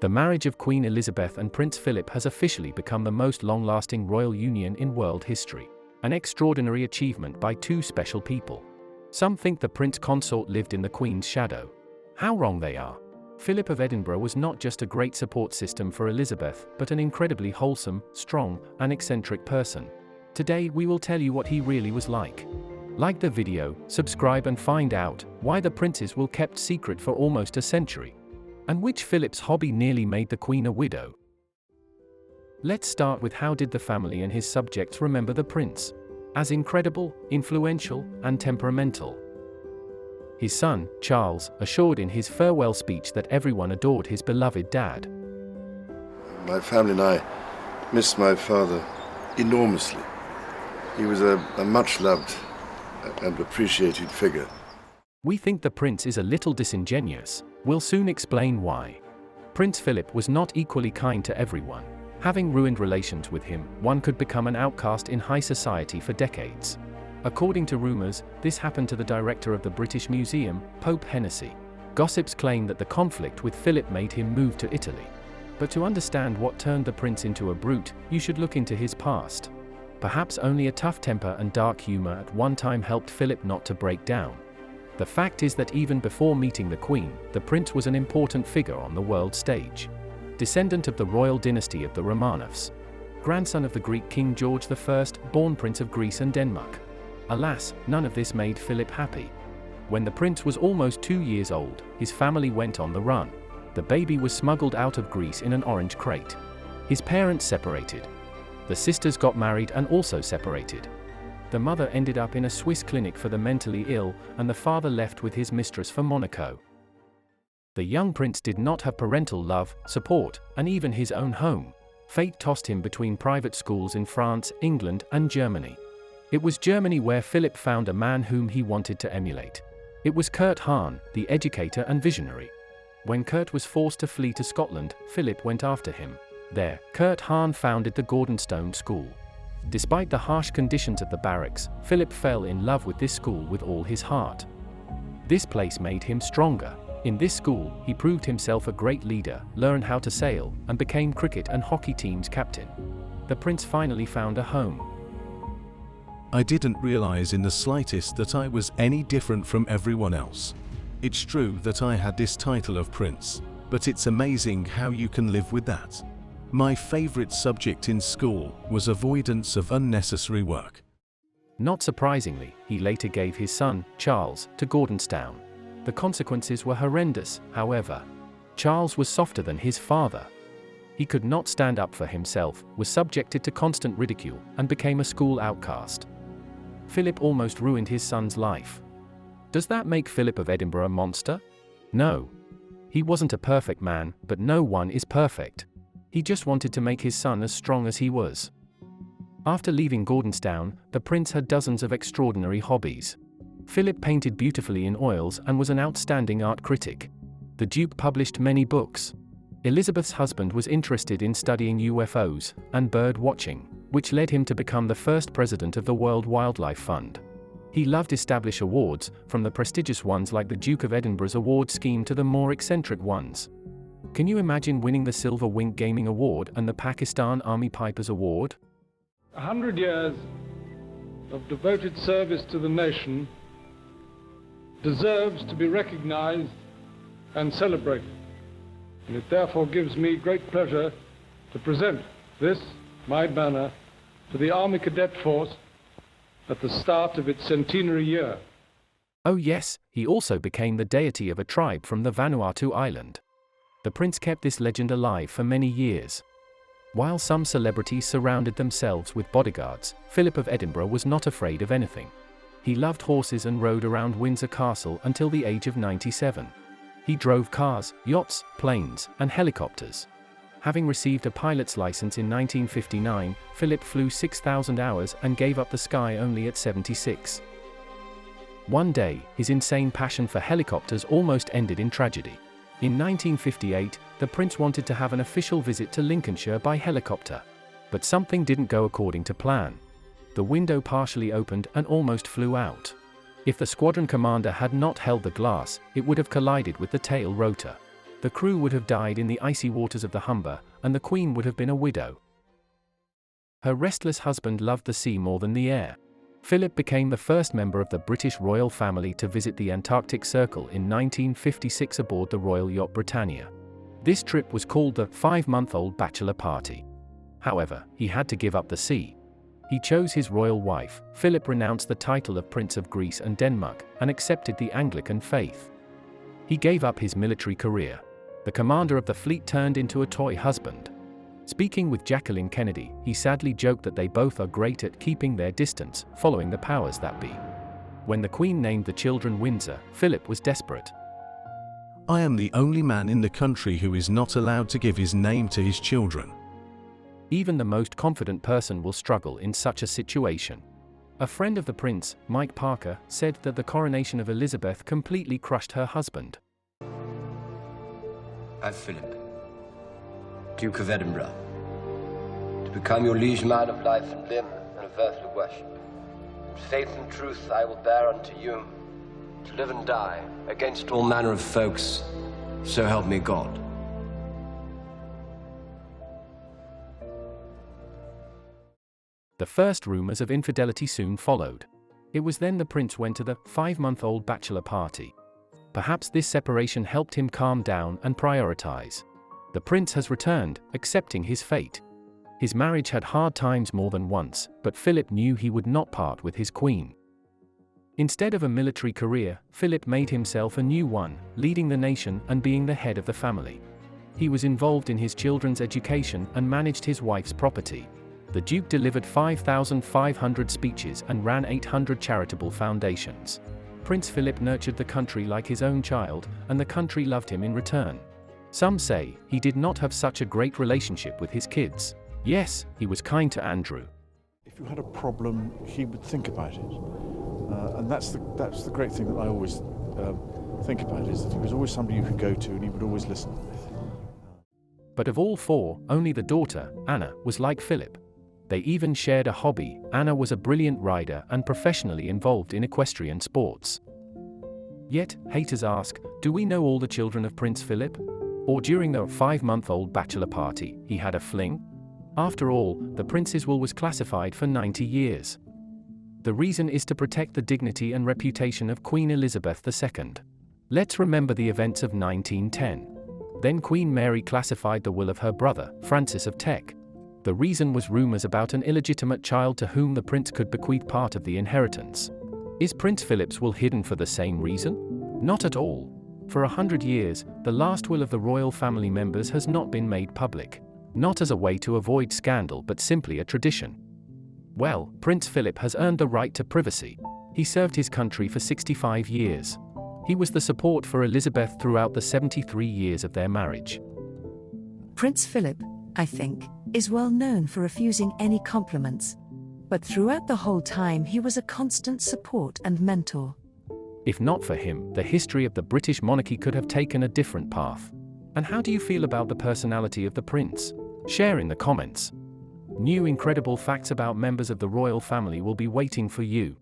The marriage of Queen Elizabeth and Prince Philip has officially become the most long-lasting royal union in world history. An extraordinary achievement by two special people. Some think the prince consort lived in the Queen's shadow. How wrong they are. Philip of Edinburgh was not just a great support system for Elizabeth, but an incredibly wholesome, strong, and eccentric person. Today we will tell you what he really was like. Like the video, subscribe and find out why the princes were kept secret for almost a century. And which Philip's hobby nearly made the Queen a widow. Let's start with how did the family and his subjects remember the prince? As incredible, influential, and temperamental. His son, Charles, assured in his farewell speech that everyone adored his beloved dad. My family and I miss my father enormously. He was a much-loved and appreciated figure. We think the prince is a little disingenuous. We'll soon explain why. Prince Philip was not equally kind to everyone. Having ruined relations with him, one could become an outcast in high society for decades. According to rumors, this happened to the director of the British Museum, Pope Hennessy. Gossips claim that the conflict with Philip made him move to Italy. But to understand what turned the prince into a brute, you should look into his past. Perhaps only a tough temper and dark humor at one time helped Philip not to break down. The fact is that even before meeting the Queen, the prince was an important figure on the world stage. Descendant of the royal dynasty of the Romanovs. Grandson of the Greek King George I, born Prince of Greece and Denmark. Alas, none of this made Philip happy. When the prince was almost 2 years old, his family went on the run. The baby was smuggled out of Greece in an orange crate. His parents separated. The sisters got married and also separated. The mother ended up in a Swiss clinic for the mentally ill, and the father left with his mistress for Monaco. The young prince did not have parental love, support, and even his own home. Fate tossed him between private schools in France, England, and Germany. It was Germany where Philip found a man whom he wanted to emulate. It was Kurt Hahn, the educator and visionary. When Kurt was forced to flee to Scotland, Philip went after him. There, Kurt Hahn founded the Gordonstoun School. Despite the harsh conditions of the barracks, Philip fell in love with this school with all his heart. This place made him stronger. In this school, he proved himself a great leader, learned how to sail, and became cricket and hockey team's captain. The prince finally found a home. I didn't realize in the slightest that I was any different from everyone else. It's true that I had this title of prince, but it's amazing how you can live with that. My favorite subject in school was avoidance of unnecessary work. Not surprisingly, he later gave his son, Charles, to Gordonstoun. The consequences were horrendous, however. Charles was softer than his father. He could not stand up for himself, was subjected to constant ridicule, and became a school outcast. Philip almost ruined his son's life. Does that make Philip of Edinburgh a monster? No. He wasn't a perfect man, but no one is perfect. He just wanted to make his son as strong as he was. After leaving Gordonstoun, the prince had dozens of extraordinary hobbies. Philip painted beautifully in oils and was an outstanding art critic. The Duke published many books. Elizabeth's husband was interested in studying UFOs and bird watching, which led him to become the first president of the World Wildlife Fund. He loved established awards, from the prestigious ones like the Duke of Edinburgh's award scheme to the more eccentric ones. Can you imagine winning the Silver Wink Gaming Award and the Pakistan Army Piper's Award? 100 years of devoted service to the nation deserves to be recognized and celebrated. And it therefore gives me great pleasure to present this, my banner, to the Army Cadet Force at the start of its centenary year. Oh yes, he also became the deity of a tribe from the Vanuatu island. The prince kept this legend alive for many years. While some celebrities surrounded themselves with bodyguards, Philip of Edinburgh was not afraid of anything. He loved horses and rode around Windsor Castle until the age of 97. He drove cars, yachts, planes, and helicopters. Having received a pilot's license in 1959, Philip flew 6,000 hours and gave up the sky only at 76. One day, his insane passion for helicopters almost ended in tragedy. In 1958, the prince wanted to have an official visit to Lincolnshire by helicopter. But something didn't go according to plan. The window partially opened and almost flew out. If the squadron commander had not held the glass, it would have collided with the tail rotor. The crew would have died in the icy waters of the Humber, and the Queen would have been a widow. Her restless husband loved the sea more than the air. Philip became the first member of the British royal family to visit the Antarctic Circle in 1956 aboard the Royal Yacht Britannia. This trip was called the 5-month-old bachelor party. However, he had to give up the sea. He chose his royal wife. Philip renounced the title of Prince of Greece and Denmark, and accepted the Anglican faith. He gave up his military career. The commander of the fleet turned into a toy husband. Speaking with Jacqueline Kennedy, he sadly joked that they both are great at keeping their distance, following the powers that be. When the Queen named the children Windsor, Philip was desperate. I am the only man in the country who is not allowed to give his name to his children. Even the most confident person will struggle in such a situation. A friend of the prince, Mike Parker, said that the coronation of Elizabeth completely crushed her husband. I, Philip, Duke of Edinburgh, to become your liege man of life and limb and of earthly worship. In faith and truth I will bear unto you, to live and die against all manner of folks, so help me God. The first rumors of infidelity soon followed. It was then the prince went to the 5-month-old bachelor party. Perhaps this separation helped him calm down and prioritize. The prince has returned, accepting his fate. His marriage had hard times more than once, but Philip knew he would not part with his queen. Instead of a military career, Philip made himself a new one, leading the nation and being the head of the family. He was involved in his children's education and managed his wife's property. The Duke delivered 5,500 speeches and ran 800 charitable foundations. Prince Philip nurtured the country like his own child, and the country loved him in return. Some say he did not have such a great relationship with his kids. Yes, he was kind to Andrew. If you had a problem, he would think about it. And that's the great thing that I always think about, is that he was always somebody you could go to and he would always listen. But of all four, only the daughter, Anna, was like Philip. They even shared a hobby. Anna was a brilliant rider and professionally involved in equestrian sports. Yet, haters ask, do we know all the children of Prince Philip? Or during the 5-month-old bachelor party, he had a fling? After all, the prince's will was classified for 90 years. The reason is to protect the dignity and reputation of Queen Elizabeth II. Let's remember the events of 1910. Then Queen Mary classified the will of her brother, Francis of Teck. The reason was rumors about an illegitimate child to whom the prince could bequeath part of the inheritance. Is Prince Philip's will hidden for the same reason? Not at all. For 100 years, the last will of the royal family members has not been made public. Not as a way to avoid scandal, but simply a tradition. Well, Prince Philip has earned the right to privacy. He served his country for 65 years. He was the support for Elizabeth throughout the 73 years of their marriage. Prince Philip, I think, is well known for refusing any compliments. But throughout the whole time he was a constant support and mentor. If not for him, the history of the British monarchy could have taken a different path. And how do you feel about the personality of the prince? Share in the comments. New incredible facts about members of the royal family will be waiting for you.